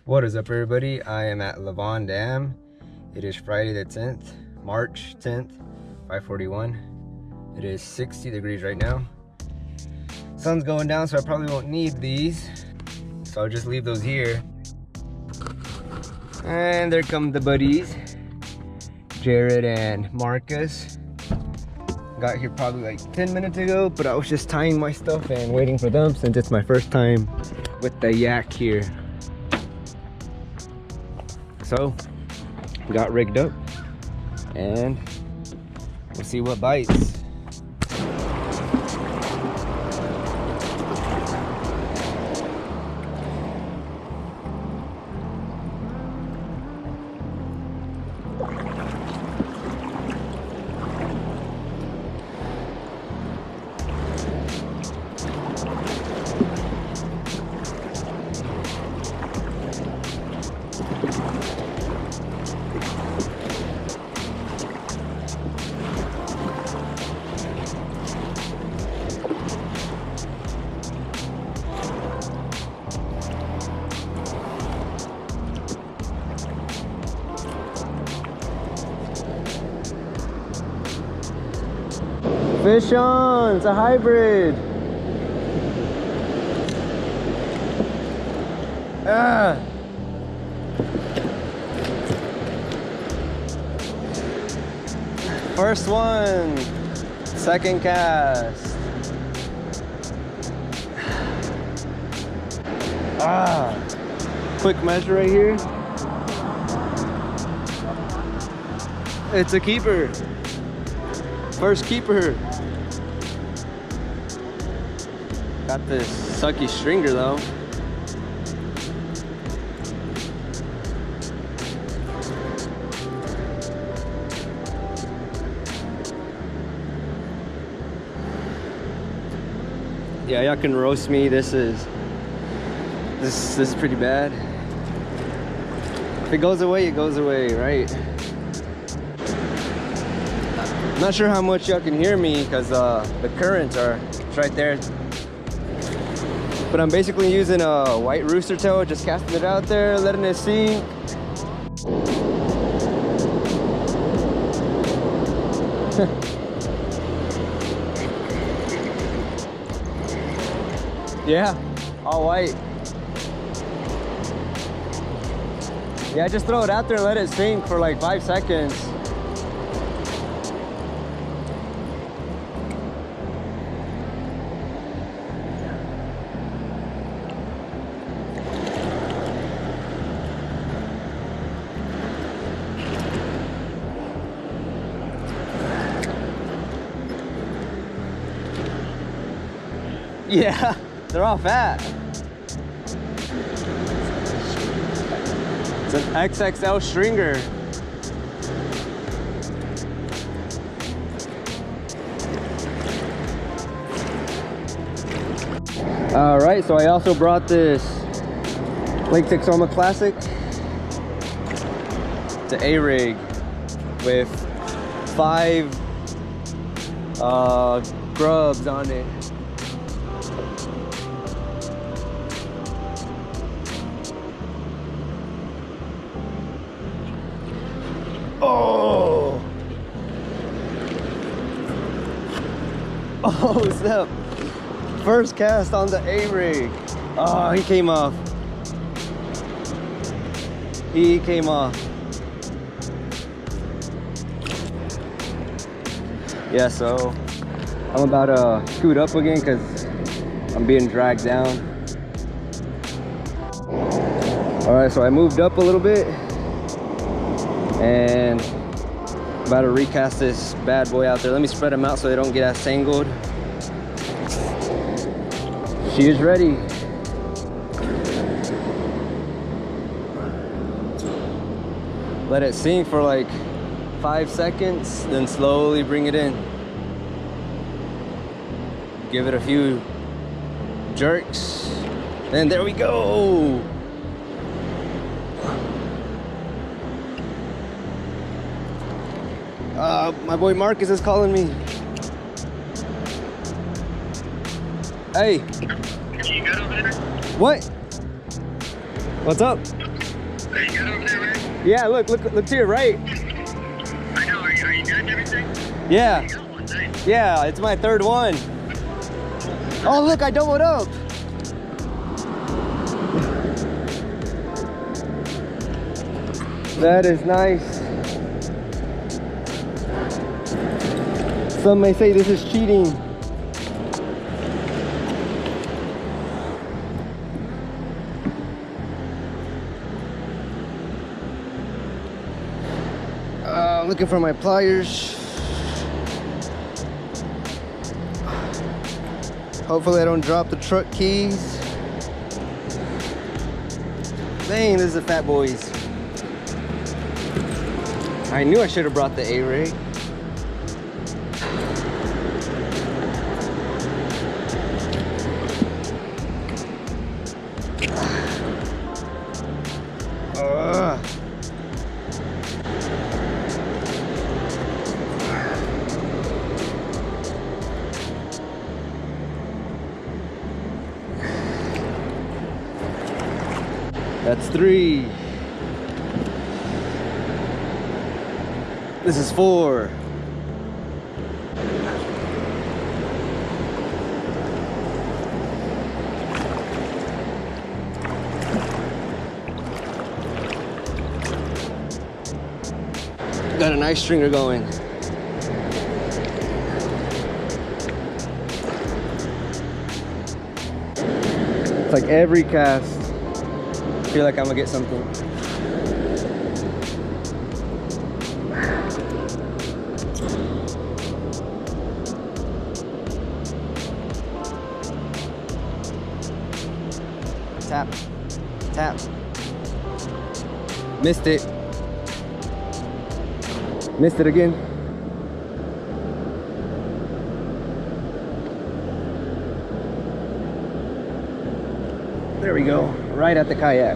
What is up, everybody? I am at Lavon Dam. It is Friday the 10th, March 10th, 5:41. It is 60 degrees right now. Sun's going down, so I probably won't need these. So I'll just leave those here. And there come the buddies, Jared and Marcus. Got here probably like 10 minutes ago, but I was just tying my stuff and waiting for them since it's my first time with the yak here. So, got rigged up and we'll see what bites. Fish on! It's a hybrid! Ah! First one! Second cast! Ah! Quick measure right here. It's a keeper! First keeper! Got this sucky stringer though. Yeah, y'all can roast me. This is pretty bad. If it goes away, it goes away, right? Not sure how much y'all can hear me because the currents are right there. But I'm basically using a white rooster tail, just casting it out there, letting it sink. Yeah, all white. Yeah, just throw it out there and let it sink for like 5 seconds. Yeah, they're all fat. It's an XXL stringer. All right, so I also brought this Lake Texoma Classic. It's an A-rig with 5 grubs on it. Oh! Oh, snap. First cast on the A-rig. Oh, he came off. He came off. Yeah, so I'm about to scoot up again because I'm being dragged down. All right, so I moved up a little bit and about to recast this bad boy out there. Let me spread them out so they don't get as tangled. She is ready. Let it sink for like 5 seconds, then slowly bring it in. Give it a few jerks, and there we go. My boy Marcus is calling me. Hey. You good over there? What? What's up? Are you good over there, Ray? Yeah, look to your right. I know. Are you good and everything? Yeah. You got one, nice. Yeah, it's my third one. Oh, look, I doubled up. That is nice. Some may say this is cheating. I'm looking for my pliers. Hopefully I don't drop the truck keys. Dang, this is the fat boys. I knew I should have brought the A-ray. That's 3. This is 4. Got a nice stringer going. It's like every cast, I feel like I'm gonna get something. Tap, tap. Missed it. Missed it again. There we go, right at the kayak.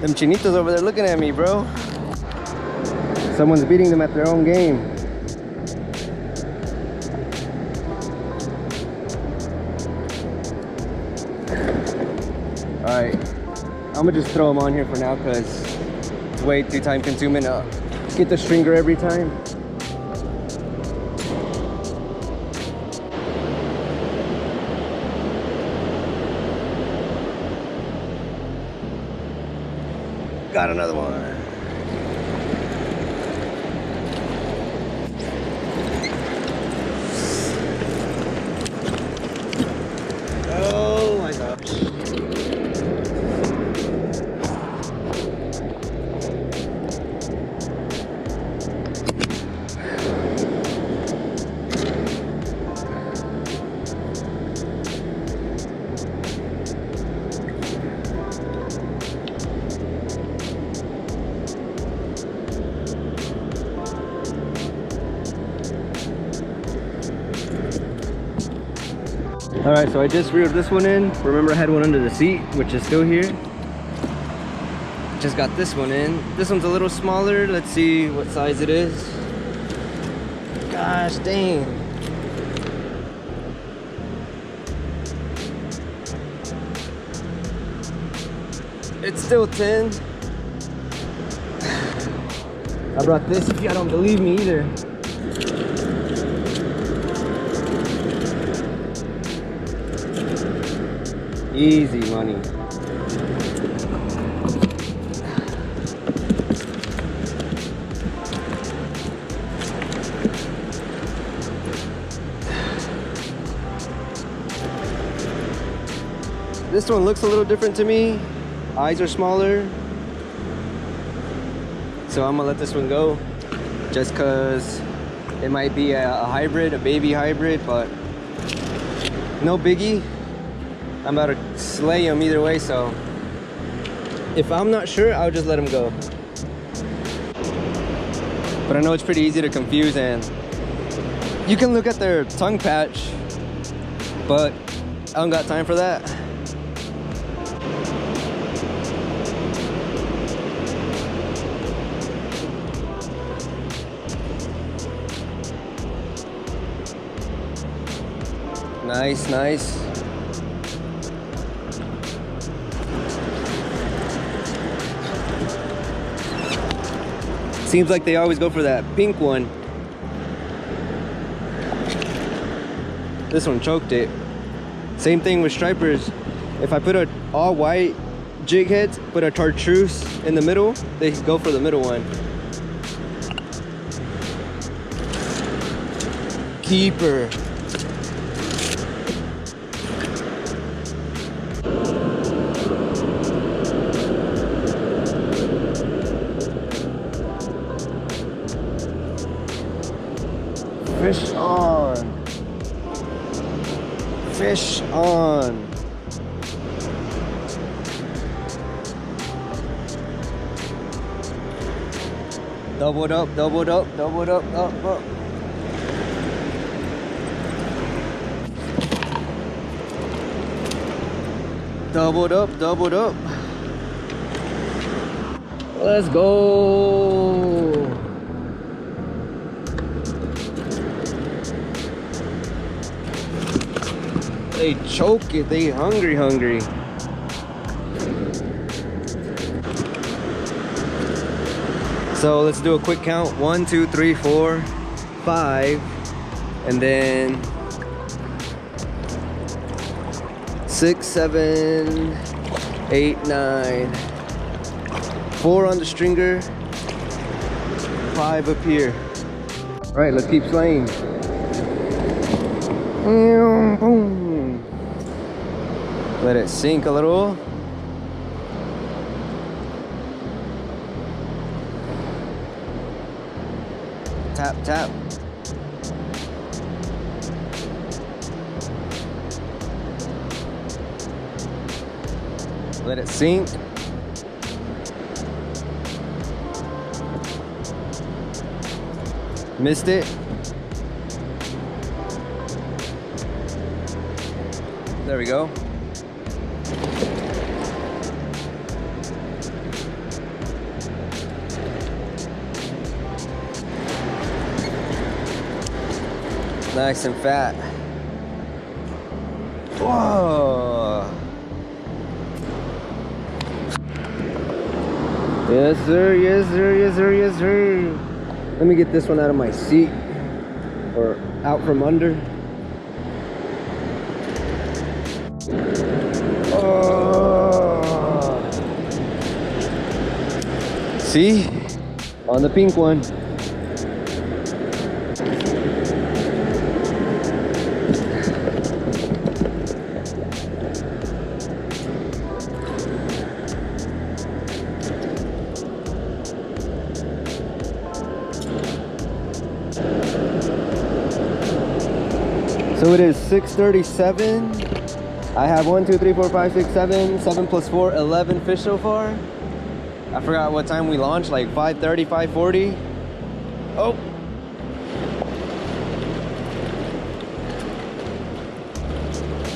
Them chinitos over there looking at me, bro. Someone's beating them at their own game. All right, I'm gonna just throw them on here for now because it's way too time consuming to get the stringer every time. Got another one. Oh my gosh. All right, so I just reeled this one in. Remember I had one under the seat, which is still here. Just got this one in. This one's a little smaller. Let's see what size it is. Gosh dang. It's still 10. I brought this if y'all don't believe me either. Easy money. This one looks a little different to me. Eyes are smaller. So I'm gonna let this one go just because it might be a hybrid, a baby hybrid, but no biggie. I'm about to slay him either way, so if I'm not sure, I'll just let him go. But I know it's pretty easy to confuse, and you can look at their tongue patch, but I don't got time for that. Nice, nice. Seems like they always go for that pink one. This one choked it. Same thing with stripers. If I put a all white jig heads, put a chartreuse in the middle, they go for the middle one. Keeper. Fish on. Fish on. Doubled up, doubled up, doubled up, up. Doubled up, doubled up. Let's go. They choke it, they hungry. So let's do a quick count. 1, 2, 3, 4, 5, and then 6, 7, 8, 9, 4 on the stringer, 5 up here. All right, let's keep slaying. Boom. Let it sink a little. Tap, tap. Let it sink. Missed it. There we go. Nice and fat. Whoa. Yes sir, yes sir, yes sir, yes sir. Let me get this one out of my seat, or out from under. Oh. See? On the pink one. So it is 6:37. I have 1, 2, 3, 4, 5, 6, 7. 7 plus 4, 11 fish so far. I forgot what time we launched, like 5:30, 5:40. Oh.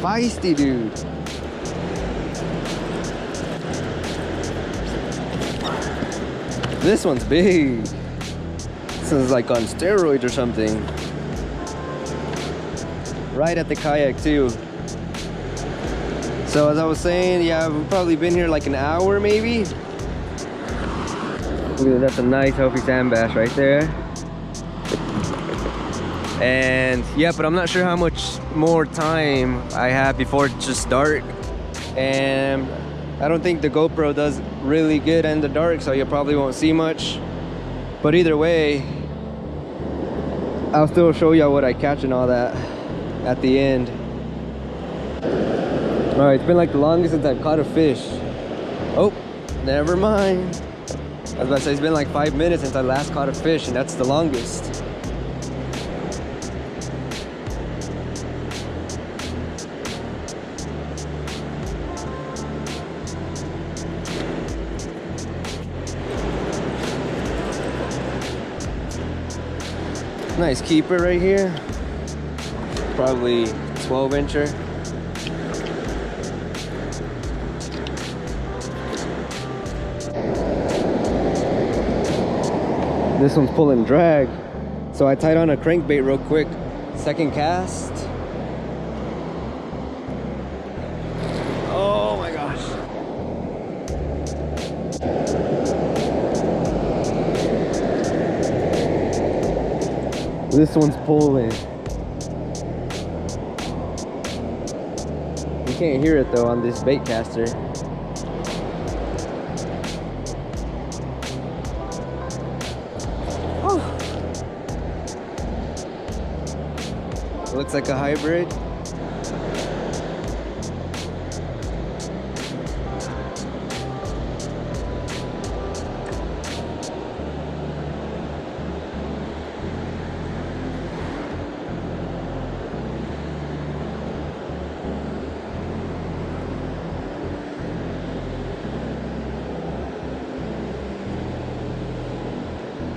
Feisty dude. This one's big. This is like on steroids or something. Right at the kayak too. So as I was saying, yeah, we've probably been here like an hour maybe. Look at that, that's a nice healthy sand bass right there. And yeah, but I'm not sure how much more time I have before it's just dark. And I don't think the GoPro does really good in the dark, so you probably won't see much. But either way, I'll still show y'all what I catch and all that at the end. All right, it's been like the longest since I've caught a fish. Oh, never mind. I was about to say, it's been like 5 minutes since I last caught a fish, and that's the longest. Nice keeper right here. Probably 12-incher. This one's pulling drag. So I tied on a crankbait real quick. Second cast. This one's pulling. You can't hear it though on this bait caster. Oh. Looks like a hybrid.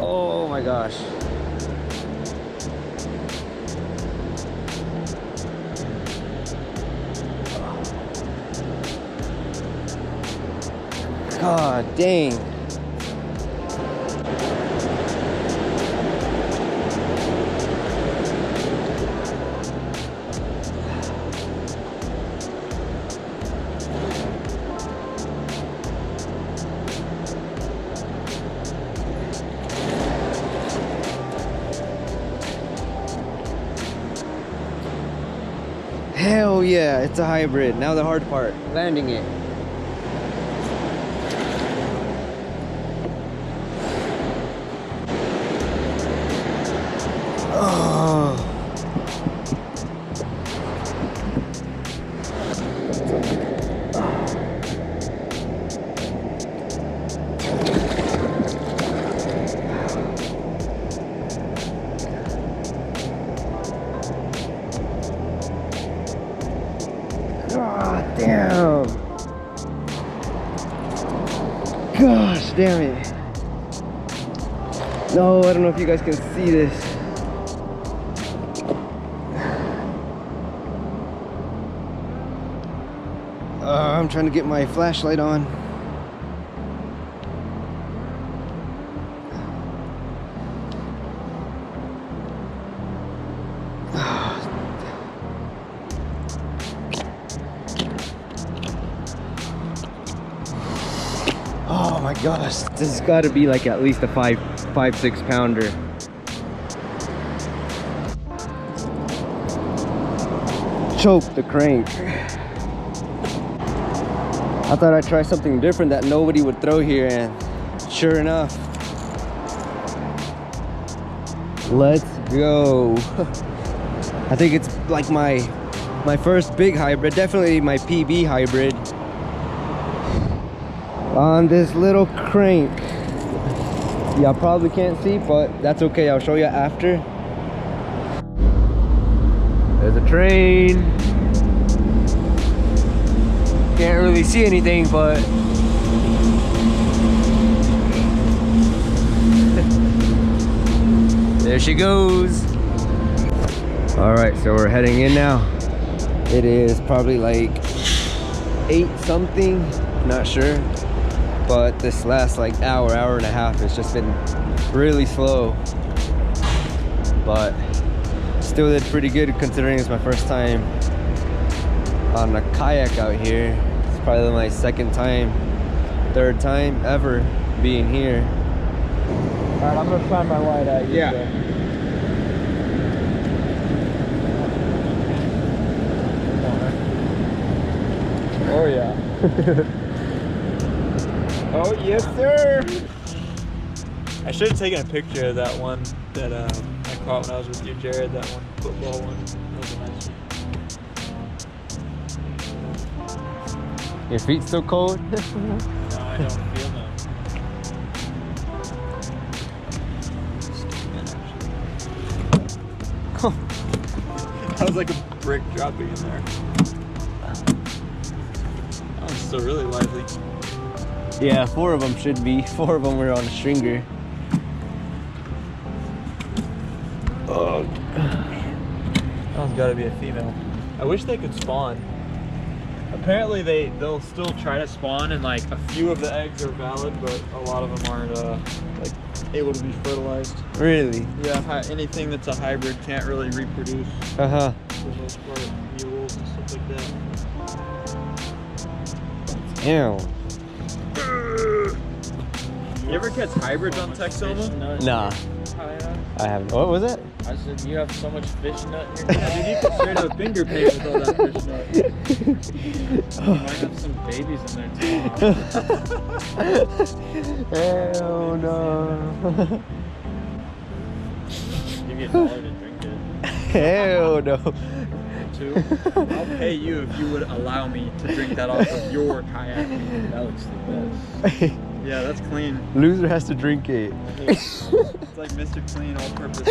Oh my gosh. God dang. Hell yeah, it's a hybrid. Now the hard part, landing it. Oh. God damn. Gosh damn it. No, I don't know if you guys can see this. I'm trying to get my flashlight on. Oh my gosh, this has got to be like at least a 5-6 pounder. Choke the crank. I thought I'd try something different that nobody would throw here, and sure enough, let's go. I think it's like my first big hybrid, definitely my PB hybrid on this little crank. Y'all probably can't see, but that's okay, I'll show you after. There's a train. Can't really see anything, but there she goes. All right, so we're heading in now. It is probably like 8 something, not sure, but this last like hour and a half has just been really slow, but still did pretty good considering it's my first time on a kayak out here. It's probably my third time ever being here. All right, I'm gonna find my light out. Yeah. Oh yeah. Oh yes, sir. I should have taken a picture of that one that I caught when I was with you, Jared. That one, football one. That was a nice one. Your feet still cold? No, I don't feel them. That was like a brick dropping in there. That one's still really lively. Yeah, 4 of them should be. 4 of them were on a stringer. Oh. That one's gotta be a female. I wish they could spawn. Apparently they'll still try to spawn, and like a few of the eggs are valid, but a lot of them aren't like able to be fertilized. Really? Yeah, anything that's a hybrid can't really reproduce. Uh-huh. For the most part, mules and stuff like that. Damn. You ever catch hybrids on Texoma? Nah, I haven't. What was it? I said, you have so much fish nut in your Yeah, dude, you can straight up finger paint with all that fish nut. You might have some babies in there tomorrow. Hell no. Give you $1 to drink it. Hell no. Two. I'll pay you if you would allow me to drink that off of your kayak. That looks the best. Yeah, that's clean. Loser has to drink it. It's like Mr. Clean all purpose.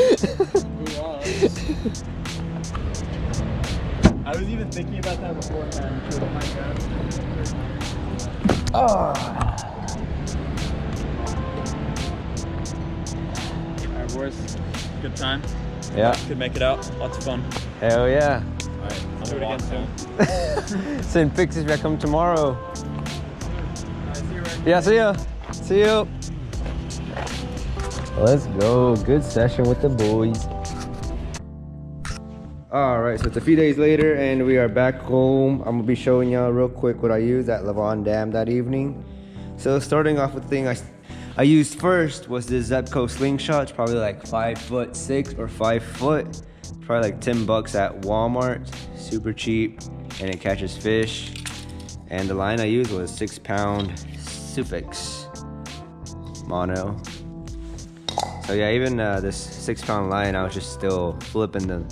I was even thinking about that beforehand. Alright, boys. Good time. Yeah. Could make it out. Lots of fun. Hell yeah. Alright, I'll do it again soon. Send pictures if I come tomorrow. See you, Ray. Yeah, see ya. See you. Let's go. Good session with the boys. All right, so it's a few days later and we are back home. I'm gonna be showing y'all real quick what I used at Lavon Dam that evening. So starting off with the thing I used first was this Zebco slingshot. It's probably like 5'6" or 5 foot. Probably like $10 at Walmart. Super cheap and it catches fish. And the line I used was 6-pound Sufix mono. So yeah, even this 6-pound line, I was just still flipping the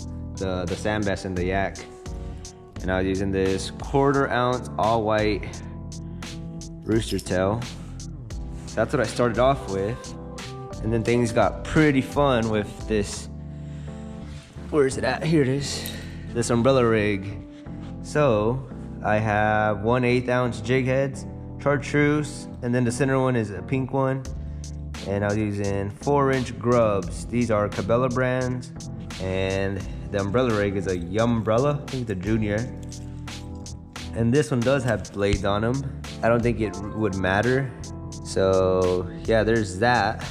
sand bass and the yak. And I was using this 1/4 ounce all white rooster tail. That's what I started off with. And then things got pretty fun with this. Where is it at? Here it is. This umbrella rig. So I have 1/8 ounce jig heads, chartreuse, and then the center one is a pink one. And I was using 4-inch grubs. These are Cabela brands. And the umbrella rig is a Yumbrella, I think the junior. And this one does have blades on them. I don't think it would matter. So yeah, there's that.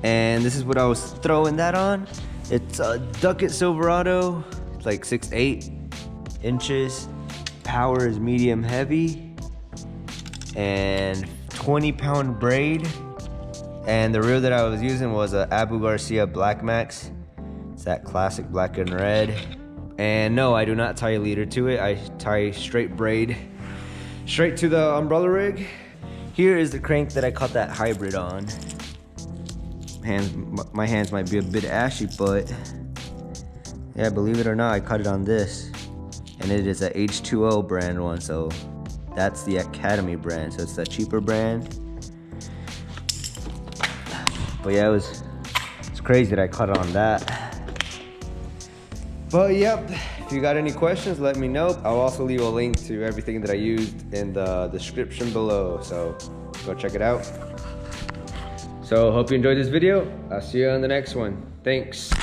And this is what I was throwing that on. It's a Ducket Silverado. It's like 6'8" inches. Power is medium heavy. And 20-pound braid. And the reel that I was using was a Abu Garcia Black Max. It's that classic black and red. And no, I do not tie a leader to it. I tie straight braid straight to the umbrella rig. Here is the crank that I caught that hybrid on. My hands might be a bit ashy, but yeah, believe it or not, I caught it on this. And it is a H2O brand one, so that's the Academy brand, so it's the cheaper brand. But yeah, it's crazy that I caught it on that. But yep, if you got any questions, let me know. I'll also leave a link to everything that I used in the description below, so go check it out. So hope you enjoyed this video. I'll see you on the next one. Thanks.